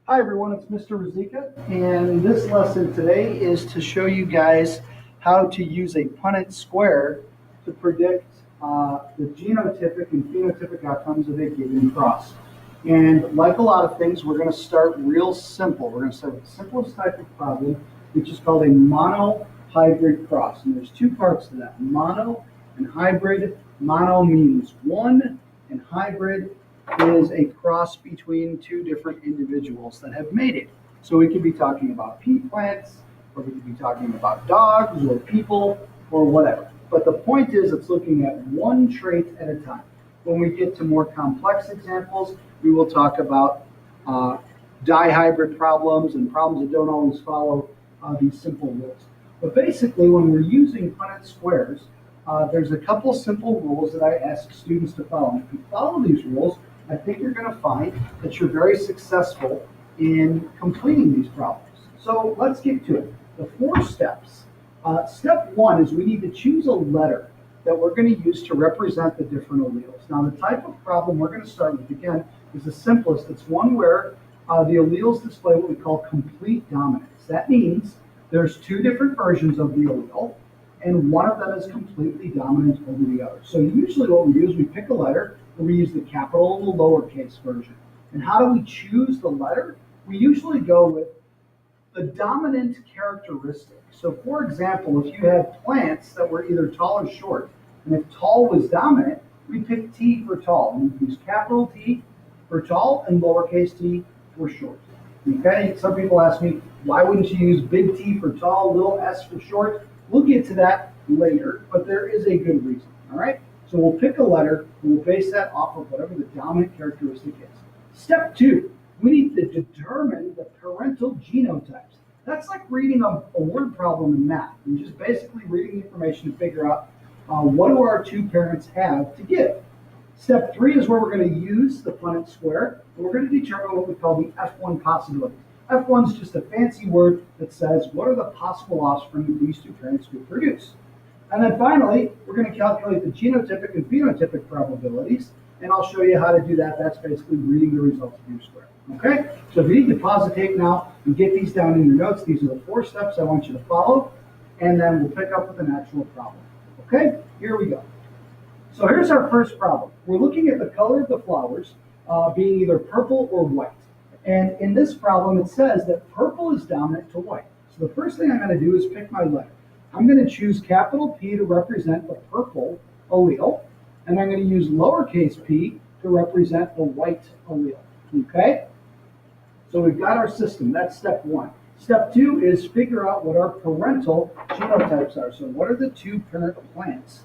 Hi everyone, it's Mr. Razika, and this lesson today is to show you guys how to use a Punnett square to predict the genotypic and phenotypic outcomes of a given cross. And like a lot of things, we're going to start real simple. We're going to start with the simplest type of problem, which is called a mono-hybrid cross. And there's two parts to that, mono and hybrid. Mono means one, and hybrid is a cross between two different individuals that have mated. So we could be talking about pea plants, or we could be talking about dogs or people or whatever. But the point is, it's looking at one trait at a time. When we get to more complex examples, we will talk about dihybrid problems and problems that don't always follow these simple rules. But basically, when we're using Punnett squares, there's a couple simple rules that I ask students to follow. And if you follow these rules, I think you're going to find that you're very successful in completing these problems. So let's get to it. The 4 steps. Step 1 is we need to choose a letter that we're going to use to represent the different alleles. Now, the type of problem we're going to start with, again, is the simplest. It's one where the alleles display what we call complete dominance. That means there's 2 different versions of the allele, and one of them is completely dominant over the other. So usually what we do is we pick a letter, and we use the capital and the lowercase version. And how do we choose the letter? We usually go with the dominant characteristic. So for example, if you had plants that were either tall or short, and if tall was dominant, we pick T for tall. And we use capital T for tall and lowercase t for short. Okay, some people ask me, why wouldn't you use big T for tall, little s for short? We'll get to that later, but there is a good reason, all right? So we'll pick a letter, and we'll base that off of whatever the dominant characteristic is. Step 2, we need to determine the parental genotypes. That's like reading a word problem in math, and just basically reading the information to figure out what do our 2 parents have to give. Step 3 is where we're going to use the Punnett square, and we're going to determine what we call the F1 possibilities. F1 is just a fancy word that says what are the possible offspring these 2 parents could produce. And then finally, we're going to calculate the genotypic and phenotypic probabilities, and I'll show you how to do that. That's basically reading the results of your square. Okay? So if you need to pause the tape now and get these down in your notes, these are the 4 steps I want you to follow, and then we'll pick up with an actual problem. Okay? Here we go. So here's our first problem. We're looking at the color of the flowers being either purple or white. And in this problem, it says that purple is dominant to white. So the first thing I'm going to do is pick my letter. I'm going to choose capital P to represent the purple allele, and I'm going to use lowercase p to represent the white allele. Okay? So we've got our system. That's step 1. Step 2 is figure out what our parental genotypes are. So what are the 2 parent plants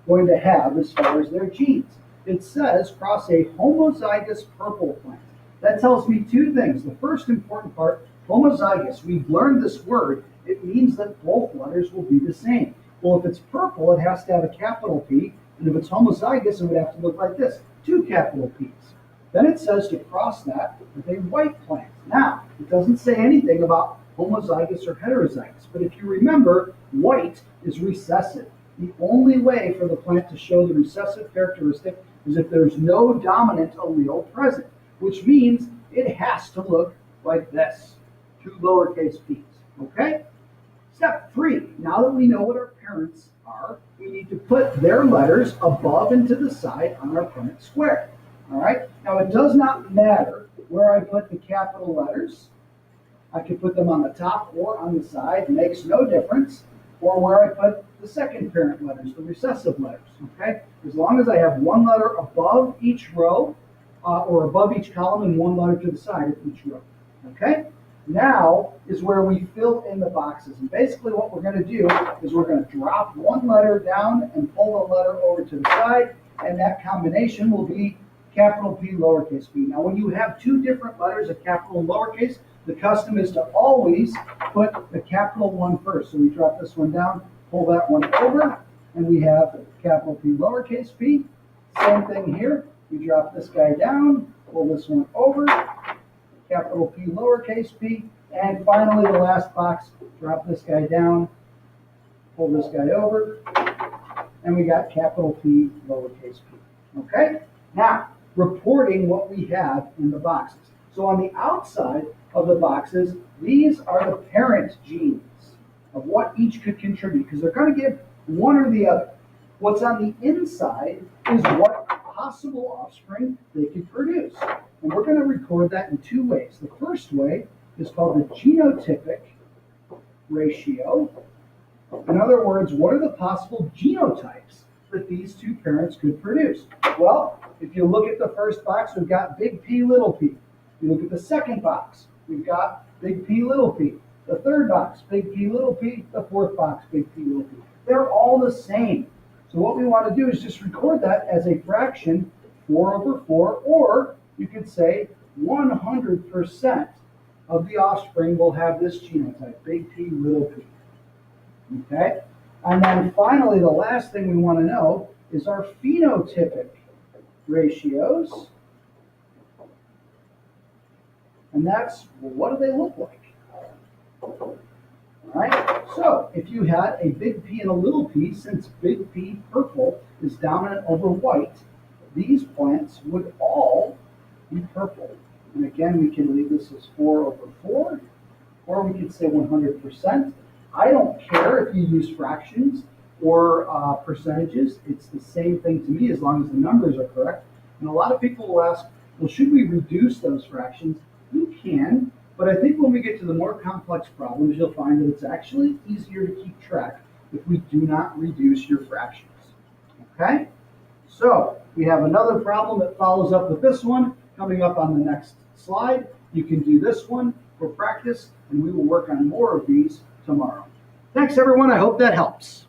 going to have as far as their genes? It says cross a homozygous purple plant. That tells me 2 things. The first important part, homozygous. We've learned this word. It means that both letters will be the same. Well, if it's purple, it has to have a capital P, and if it's homozygous, it would have to look like this, 2 capital P's. Then it says to cross that with a white plant. Now, it doesn't say anything about homozygous or heterozygous, but if you remember, white is recessive. The only way for the plant to show the recessive characteristic is if there's no dominant allele present, which means it has to look like this, 2 lowercase p's, okay? Step 3, now that we know what our parents are, we need to put their letters above and to the side on our Punnett square, all right? Now, it does not matter where I put the capital letters. I could put them on the top or on the side, it makes no difference, or where I put the second parent letters, the recessive letters, okay? As long as I have 1 letter above each row, or above each column and 1 letter to the side of each row, okay? Now is where we fill in the boxes. And basically what we're going to do is we're going to drop 1 letter down and pull the letter over to the side, and that combination will be capital P, lowercase p. Now when you have 2 different letters, a capital and lowercase, the custom is to always put the capital one first. So we drop this one down, pull that one over, and we have capital P, lowercase p. Same thing here. We drop this guy down, pull this one over, capital P, lowercase p, and finally the last box, drop this guy down, pull this guy over, and we got capital P, lowercase p. Okay? Now, reporting what we have in the boxes. So on the outside of the boxes, these are the parent genes of what each could contribute, because they're going to give one or the other. What's on the inside is what possible offspring they could produce. And we're going to record that in two ways. The first way is called the genotypic ratio. In other words, what are the possible genotypes that these two parents could produce? Well, if you look at the first box, we've got big P, little p. You look at the second box, we've got big P, little p. The third box, big P, little p. The fourth box, big P, little p. They're all the same. So what we want to do is just record that as a fraction, 4/4, or you could say 100% of the offspring will have this genotype, big P, little p. Okay? And then finally, the last thing we want to know is our phenotypic ratios. And that's, well, what do they look like? All right? So if you had a big P and a little p, since big P purple is dominant over white, these plants would all be purple. And again, we can leave this as 4/4, or we could say 100%. I don't care if you use fractions or percentages. It's the same thing to me as long as the numbers are correct. And a lot of people will ask, well, should we reduce those fractions? You can, but I think when we get to the more complex problems, you'll find that it's actually easier to keep track if we do not reduce your fractions. Okay? So we have another problem that follows up with this one coming up on the next slide. You can do this one for practice, and we will work on more of these tomorrow. Thanks, everyone. I hope that helps.